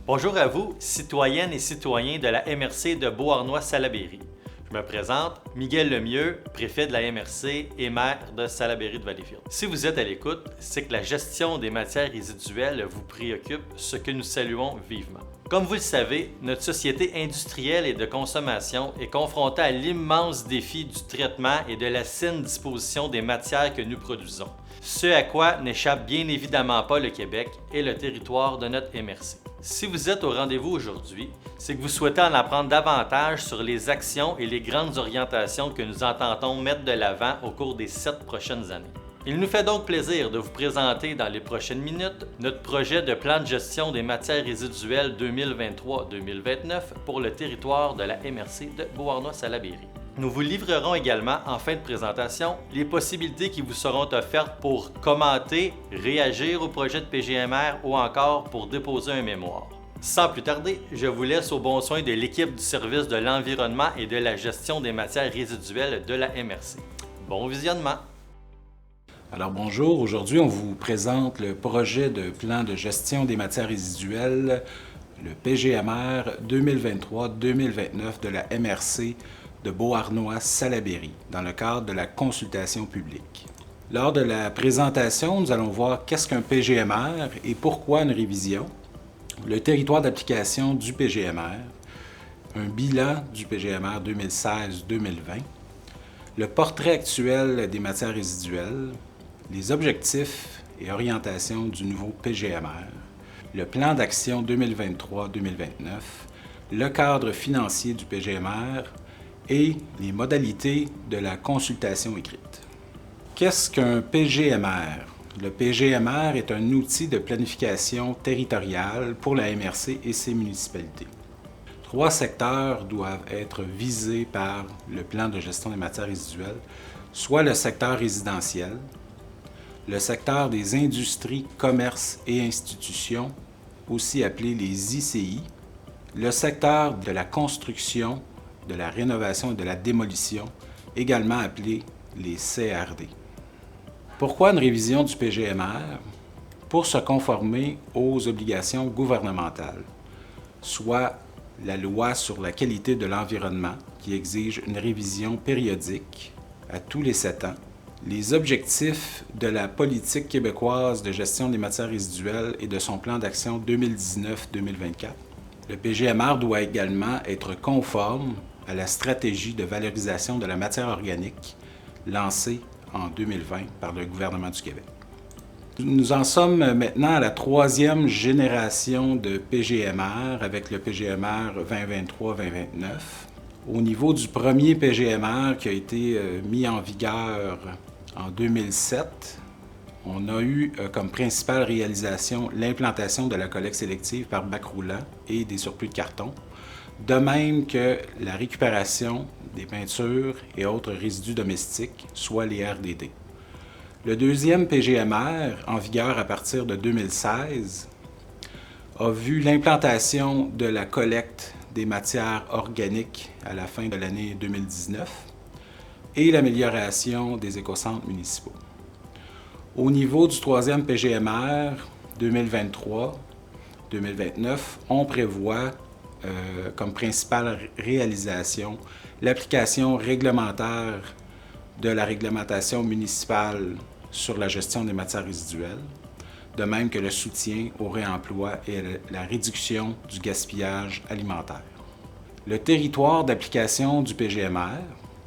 Bonjour à vous, citoyennes et citoyens de la MRC de Beauharnois-Salaberry. Je me présente, Miguel Lemieux, préfet de la MRC et maire de Salaberry de Valleyfield. Si vous êtes à l'écoute, c'est que la gestion des matières résiduelles vous préoccupe, ce que nous saluons vivement. Comme vous le savez, notre société industrielle et de consommation est confrontée à l'immense défi du traitement et de la saine disposition des matières que nous produisons. Ce à quoi n'échappe bien évidemment pas le Québec et le territoire de notre MRC. Si vous êtes au rendez-vous aujourd'hui, c'est que vous souhaitez en apprendre davantage sur les actions et les grandes orientations que nous entendons mettre de l'avant au cours des 7 prochaines années. Il nous fait donc plaisir de vous présenter dans les prochaines minutes notre projet de plan de gestion des matières résiduelles 2023-2029 pour le territoire de la MRC de Beauharnois-Salaberry. Nous vous livrerons également en fin de présentation les possibilités qui vous seront offertes pour commenter, réagir au projet de PGMR ou encore pour déposer un mémoire. Sans plus tarder, je vous laisse au bon soin de l'équipe du service de l'environnement et de la gestion des matières résiduelles de la MRC. Bon visionnement! Alors bonjour, aujourd'hui on vous présente le projet de plan de gestion des matières résiduelles, le PGMR 2023-2029 de la MRC de Beauharnois-Salaberry, dans le cadre de la consultation publique. Lors de la présentation, nous allons voir qu'est-ce qu'un PGMR et pourquoi une révision, le territoire d'application du PGMR, un bilan du PGMR 2016-2020, le portrait actuel des matières résiduelles, les objectifs et orientations du nouveau PGMR, le plan d'action 2023-2029, le cadre financier du PGMR et les modalités de la consultation écrite. Qu'est-ce qu'un PGMR? Le PGMR est un outil de planification territoriale pour la MRC et ses municipalités. 3 secteurs doivent être visés par le plan de gestion des matières résiduelles, soit le secteur résidentiel, le secteur des industries, commerces et institutions, aussi appelé les ICI, le secteur de la construction, de la rénovation et de la démolition, également appelé les CRD. Pourquoi une révision du PGMR? Pour se conformer aux obligations gouvernementales, soit la loi sur la qualité de l'environnement qui exige une révision périodique à tous les 7 ans, les objectifs de la politique québécoise de gestion des matières résiduelles et de son plan d'action 2019-2024. Le PGMR doit également être conforme à la stratégie de valorisation de la matière organique lancée en 2020 par le gouvernement du Québec. Nous en sommes maintenant à la 3e génération de PGMR avec le PGMR 2023-2029. Au niveau du premier PGMR qui a été mis en vigueur en 2007, on a eu comme principale réalisation l'implantation de la collecte sélective par bac roulant et des surplus de carton, de même que la récupération des peintures et autres résidus domestiques, soit les RDD. Le deuxième PGMR, en vigueur à partir de 2016, a vu l'implantation de la collecte des matières organiques à la fin de l'année 2019 et l'amélioration des écocentres municipaux. Au niveau du troisième PGMR 2023-2029, on prévoit comme principale réalisation l'application réglementaire de la réglementation municipale sur la gestion des matières résiduelles, de même que le soutien au réemploi et la réduction du gaspillage alimentaire. Le territoire d'application du PGMR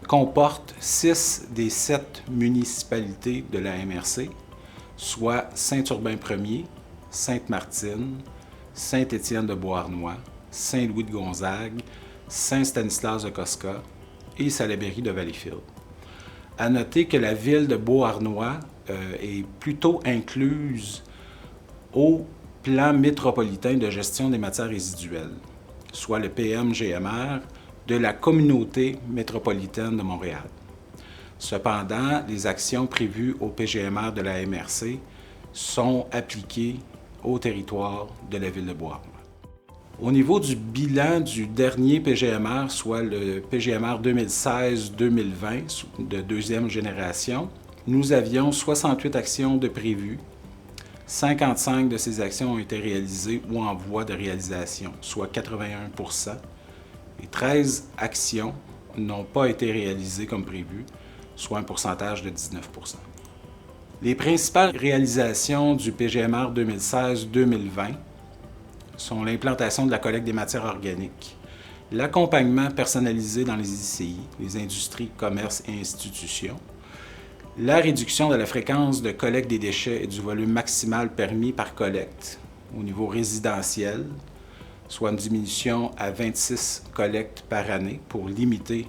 comporte 6 des 7 municipalités de la MRC, soit Saint-Urbain-Ier, Sainte-Martine, Saint-Étienne-de-Beauharnois, Saint-Louis-de-Gonzague, Saint-Stanislas-de-Cosca et Salaberry de Valleyfield. À noter que la ville de Beauharnois est plutôt incluse au plan métropolitain de gestion des matières résiduelles, soit le PMGMR de la communauté métropolitaine de Montréal. Cependant, les actions prévues au PGMR de la MRC sont appliquées au territoire de la ville de Beauharnois. Au niveau du bilan du dernier PGMR, soit le PGMR 2016-2020 de deuxième génération, nous avions 68 actions de prévues, 55 de ces actions ont été réalisées ou en voie de réalisation, soit 81 et 13 actions n'ont pas été réalisées comme prévu, soit un pourcentage de 19 Les principales réalisations du PGMR 2016-2020 sont l'implantation de la collecte des matières organiques, l'accompagnement personnalisé dans les ICI, les industries, commerces et institutions, la réduction de la fréquence de collecte des déchets et du volume maximal permis par collecte au niveau résidentiel, soit une diminution à 26 collectes par année pour limiter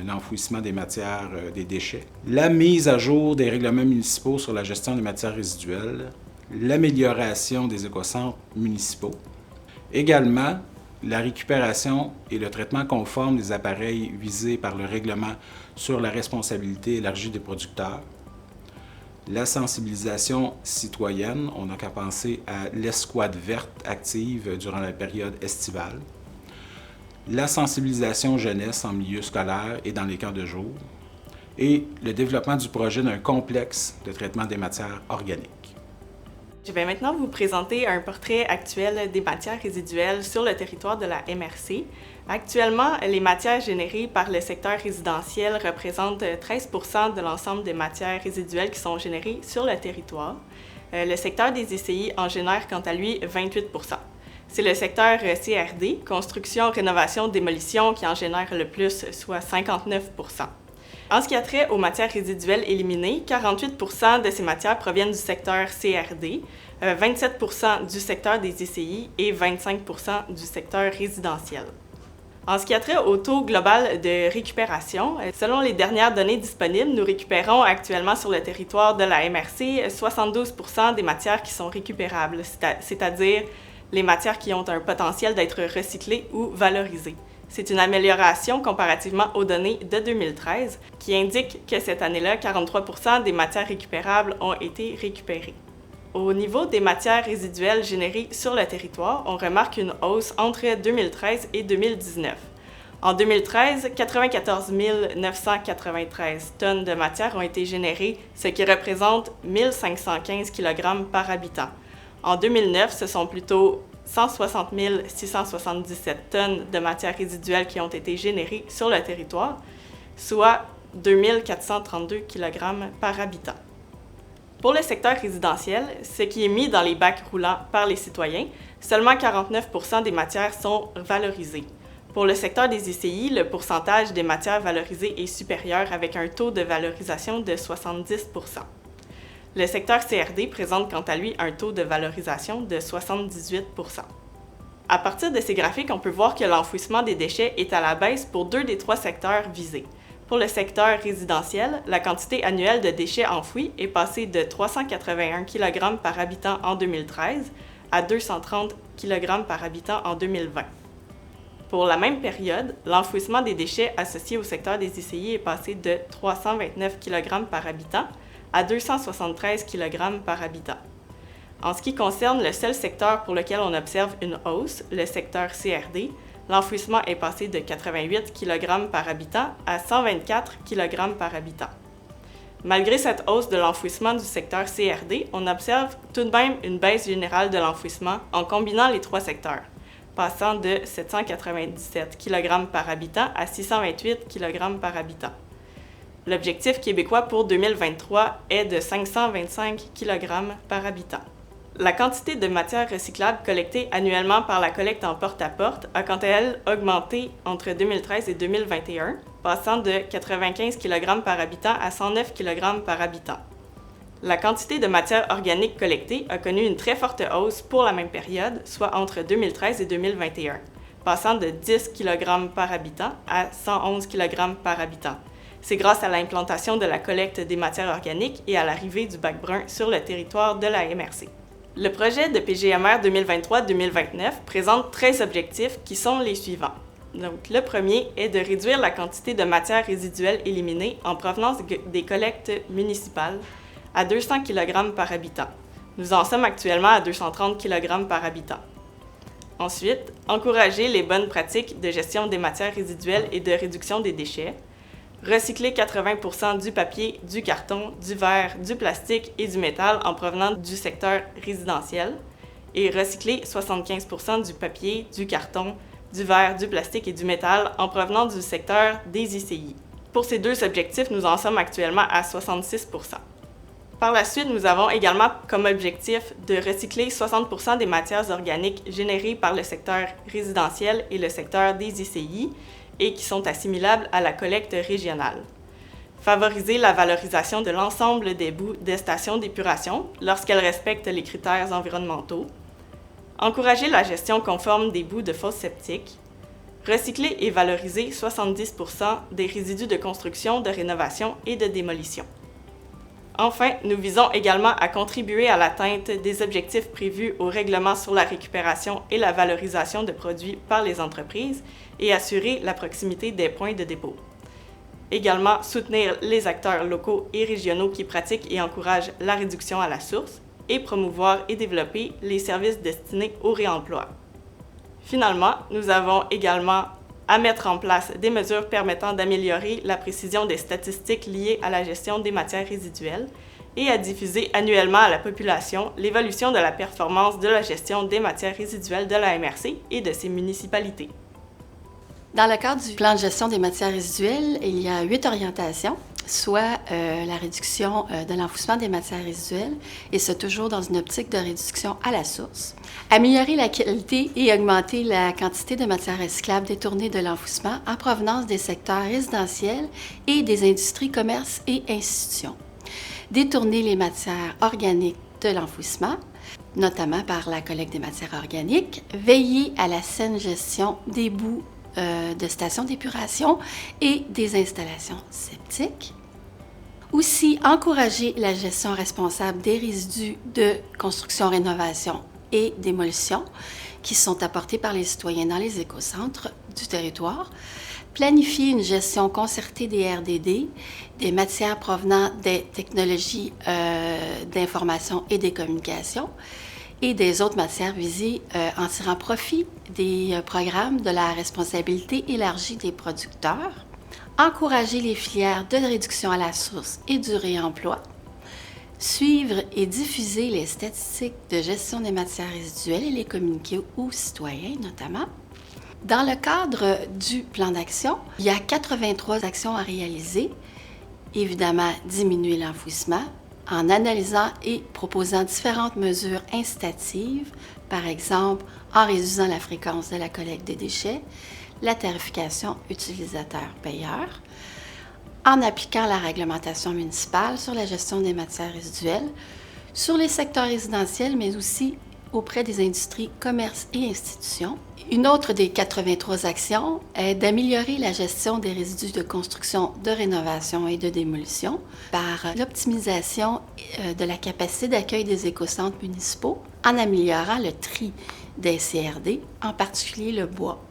l'enfouissement des matières, des déchets, la mise à jour des règlements municipaux sur la gestion des matières résiduelles, l'amélioration des écocentres municipaux, également la récupération et le traitement conforme des appareils visés par le règlement sur la responsabilité élargie des producteurs, la sensibilisation citoyenne, on n'a qu'à penser à l'escouade verte active durant la période estivale, la sensibilisation jeunesse en milieu scolaire et dans les camps de jour, et le développement du projet d'un complexe de traitement des matières organiques. Je vais maintenant vous présenter un portrait actuel des matières résiduelles sur le territoire de la MRC. Actuellement, les matières générées par le secteur résidentiel représentent 13 % de l'ensemble des matières résiduelles qui sont générées sur le territoire. Le secteur des ICI en génère quant à lui 28 %. C'est le secteur CRD, construction, rénovation, démolition, qui en génère le plus, soit 59 %. En ce qui a trait aux matières résiduelles éliminées, 48 % de ces matières proviennent du secteur CRD, 27 % du secteur des ICI et 25 % du secteur résidentiel. En ce qui a trait au taux global de récupération, selon les dernières données disponibles, nous récupérons actuellement sur le territoire de la MRC 72 % des matières qui sont récupérables, c'est-à-dire les matières qui ont un potentiel d'être recyclées ou valorisées. C'est une amélioration comparativement aux données de 2013 qui indiquent que cette année-là, 43 % des matières récupérables ont été récupérées. Au niveau des matières résiduelles générées sur le territoire, on remarque une hausse entre 2013 et 2019. En 2013, 94 993 tonnes de matières ont été générées, ce qui représente 1515 kg par habitant. En 2009, ce sont plutôt 160 677 tonnes de matières résiduelles qui ont été générées sur le territoire, soit 2432 kg par habitant. Pour le secteur résidentiel, ce qui est mis dans les bacs roulants par les citoyens, seulement 49 % des matières sont valorisées. Pour le secteur des ICI, le pourcentage des matières valorisées est supérieur avec un taux de valorisation de 70 %. Le secteur CRD présente quant à lui un taux de valorisation de 78 %. À partir de ces graphiques, on peut voir que l'enfouissement des déchets est à la baisse pour 2 des 3 secteurs visés. Pour le secteur résidentiel, la quantité annuelle de déchets enfouis est passée de 381 kg par habitant en 2013 à 230 kg par habitant en 2020. Pour la même période, l'enfouissement des déchets associés au secteur des ICI est passé de 329 kg par habitant à 273 kg par habitant. En ce qui concerne le seul secteur pour lequel on observe une hausse, le secteur CRD, l'enfouissement est passé de 88 kg par habitant à 124 kg par habitant. Malgré cette hausse de l'enfouissement du secteur CRD, on observe tout de même une baisse générale de l'enfouissement en combinant les 3 secteurs, passant de 797 kg par habitant à 628 kg par habitant. L'objectif québécois pour 2023 est de 525 kg par habitant. La quantité de matières recyclables collectées annuellement par la collecte en porte-à-porte a quant à elle augmenté entre 2013 et 2021, passant de 95 kg par habitant à 109 kg par habitant. La quantité de matières organiques collectées a connu une très forte hausse pour la même période, soit entre 2013 et 2021, passant de 10 kg par habitant à 111 kg par habitant. C'est grâce à l'implantation de la collecte des matières organiques et à l'arrivée du bac brun sur le territoire de la MRC. Le projet de PGMR 2023-2029 présente 13 objectifs qui sont les suivants. Donc, le premier est de réduire la quantité de matières résiduelles éliminées en provenance des collectes municipales à 200 kg par habitant. Nous en sommes actuellement à 230 kg par habitant. Ensuite, encourager les bonnes pratiques de gestion des matières résiduelles et de réduction des déchets. recycler 80% du papier, du carton, du verre, du plastique et du métal en provenant du secteur résidentiel et recycler 75% du papier, du carton, du verre, du plastique et du métal en provenant du secteur des ICI. Pour ces deux objectifs, nous en sommes actuellement à 66%. Par la suite, nous avons également comme objectif de recycler 60% des matières organiques générées par le secteur résidentiel et le secteur des ICI et qui sont assimilables à la collecte régionale. Favoriser la valorisation de l'ensemble des boues des stations d'épuration lorsqu'elles respectent les critères environnementaux. Encourager la gestion conforme des boues de fosses septiques. Recycler et valoriser 70% des résidus de construction, de rénovation et de démolition. Enfin, nous visons également à contribuer à l'atteinte des objectifs prévus au règlement sur la récupération et la valorisation de produits par les entreprises et assurer la proximité des points de dépôt. Également, soutenir les acteurs locaux et régionaux qui pratiquent et encouragent la réduction à la source et promouvoir et développer les services destinés au réemploi. Finalement, nous avons également à mettre en place des mesures permettant d'améliorer la précision des statistiques liées à la gestion des matières résiduelles et à diffuser annuellement à la population l'évolution de la performance de la gestion des matières résiduelles de la MRC et de ses municipalités. Dans le cadre du plan de gestion des matières résiduelles, il y a 8 orientations, soit la réduction de l'enfouissement des matières résiduelles, et ce toujours dans une optique de réduction à la source. Améliorer la qualité et augmenter la quantité de matières recyclables détournées de l'enfouissement en provenance des secteurs résidentiels et des industries, commerces et institutions. Détourner les matières organiques de l'enfouissement, notamment par la collecte des matières organiques. Veiller à la saine gestion des boues de stations d'épuration et des installations septiques. Aussi, encourager la gestion responsable des résidus de construction, rénovation et démolition qui sont apportés par les citoyens dans les écocentres du territoire. Planifier une gestion concertée des RDD, des matières provenant des technologies d'information et des communications, et des autres matières visées en tirant profit des programmes de la responsabilité élargie des producteurs, encourager les filières de réduction à la source et du réemploi, suivre et diffuser les statistiques de gestion des matières résiduelles et les communiquer aux citoyens notamment. Dans le cadre du plan d'action, il y a 83 actions à réaliser. Évidemment, diminuer l'enfouissement, en analysant et proposant différentes mesures incitatives, par exemple en réduisant la fréquence de la collecte des déchets, la tarification utilisateur-payeur, en appliquant la réglementation municipale sur la gestion des matières résiduelles, sur les secteurs résidentiels, mais aussi auprès des industries, commerces et institutions. Une autre des 83 actions est d'améliorer la gestion des résidus de construction, de rénovation et de démolition par l'optimisation de la capacité d'accueil des écocentres municipaux en améliorant le tri des CRD, en particulier le bois.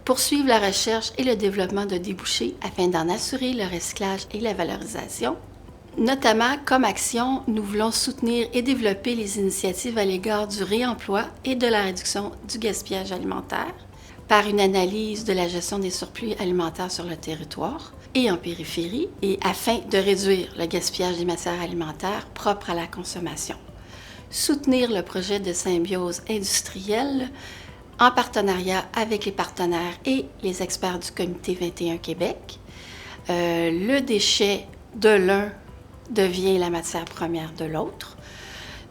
Poursuivre la recherche et le développement de débouchés afin d'en assurer le recyclage et la valorisation. Notamment, comme action, nous voulons soutenir et développer les initiatives à l'égard du réemploi et de la réduction du gaspillage alimentaire par une analyse de la gestion des surplus alimentaires sur le territoire et en périphérie, et afin de réduire le gaspillage des matières alimentaires propres à la consommation. Soutenir le projet de symbiose industrielle en partenariat avec les partenaires et les experts du Comité 21 Québec. Le déchet de l'un devient la matière première de l'autre.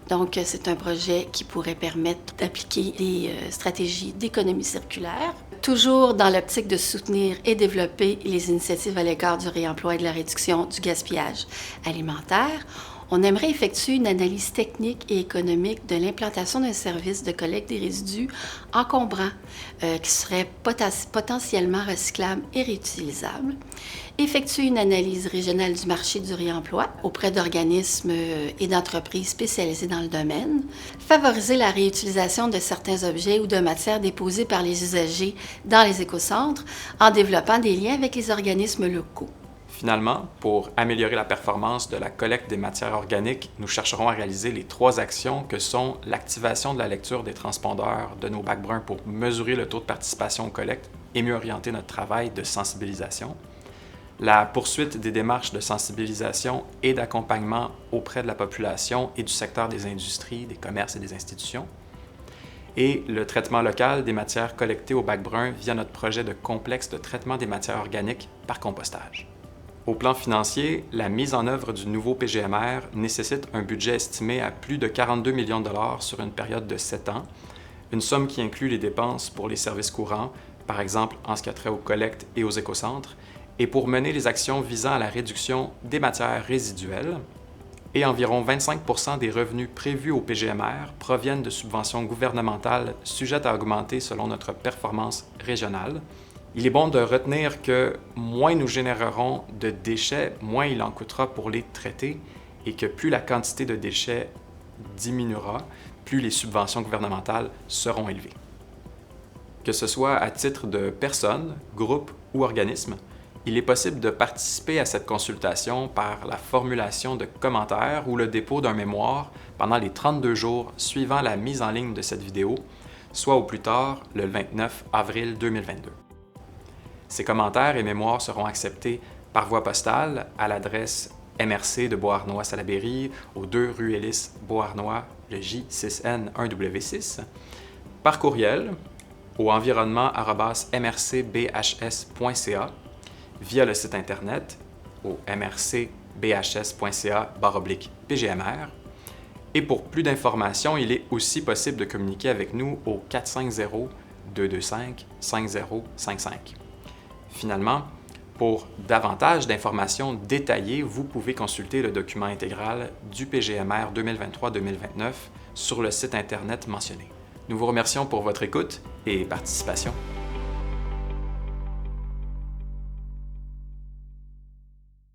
Donc, c'est un projet qui pourrait permettre d'appliquer des stratégies d'économie circulaire, toujours dans l'optique de soutenir et développer les initiatives à l'égard du réemploi et de la réduction du gaspillage alimentaire. On aimerait effectuer une analyse technique et économique de l'implantation d'un service de collecte des résidus encombrants qui serait potentiellement recyclable et réutilisable. Effectuer une analyse régionale du marché du réemploi auprès d'organismes et d'entreprises spécialisées dans le domaine. Favoriser la réutilisation de certains objets ou de matières déposées par les usagers dans les écocentres en développant des liens avec les organismes locaux. Finalement, pour améliorer la performance de la collecte des matières organiques, nous chercherons à réaliser les 3 actions que sont l'activation de la lecture des transpondeurs de nos bacs bruns pour mesurer le taux de participation aux collectes et mieux orienter notre travail de sensibilisation, la poursuite des démarches de sensibilisation et d'accompagnement auprès de la population et du secteur des industries, des commerces et des institutions, et le traitement local des matières collectées au bac brun via notre projet de complexe de traitement des matières organiques par compostage. Au plan financier, la mise en œuvre du nouveau PGMR nécessite un budget estimé à plus de 42 millions de dollars sur une période de 7 ans, une somme qui inclut les dépenses pour les services courants, par exemple en ce qui a trait aux collectes et aux écocentres, et pour mener les actions visant à la réduction des matières résiduelles, et environ 25% des revenus prévus au PGMR proviennent de subventions gouvernementales sujettes à augmenter selon notre performance régionale. Il est bon de retenir que moins nous générerons de déchets, moins il en coûtera pour les traiter, et que plus la quantité de déchets diminuera, plus les subventions gouvernementales seront élevées. Que ce soit à titre de personne, groupe ou organisme, il est possible de participer à cette consultation par la formulation de commentaires ou le dépôt d'un mémoire pendant les 32 jours suivant la mise en ligne de cette vidéo, soit au plus tard le 29 avril 2022. Ces commentaires et mémoires seront acceptés par voie postale à l'adresse MRC de Beauharnois-Salaberry, aux 2 rue Élysée-Beauharnois, le J6N1W6, par courriel au environnement@mrcbhs.ca, via le site Internet au mrcbhs.ca/PGMR. Et pour plus d'informations, il est aussi possible de communiquer avec nous au 450-225-5055. Finalement, pour davantage d'informations détaillées, vous pouvez consulter le document intégral du PGMR 2023-2029 sur le site Internet mentionné. Nous vous remercions pour votre écoute et participation.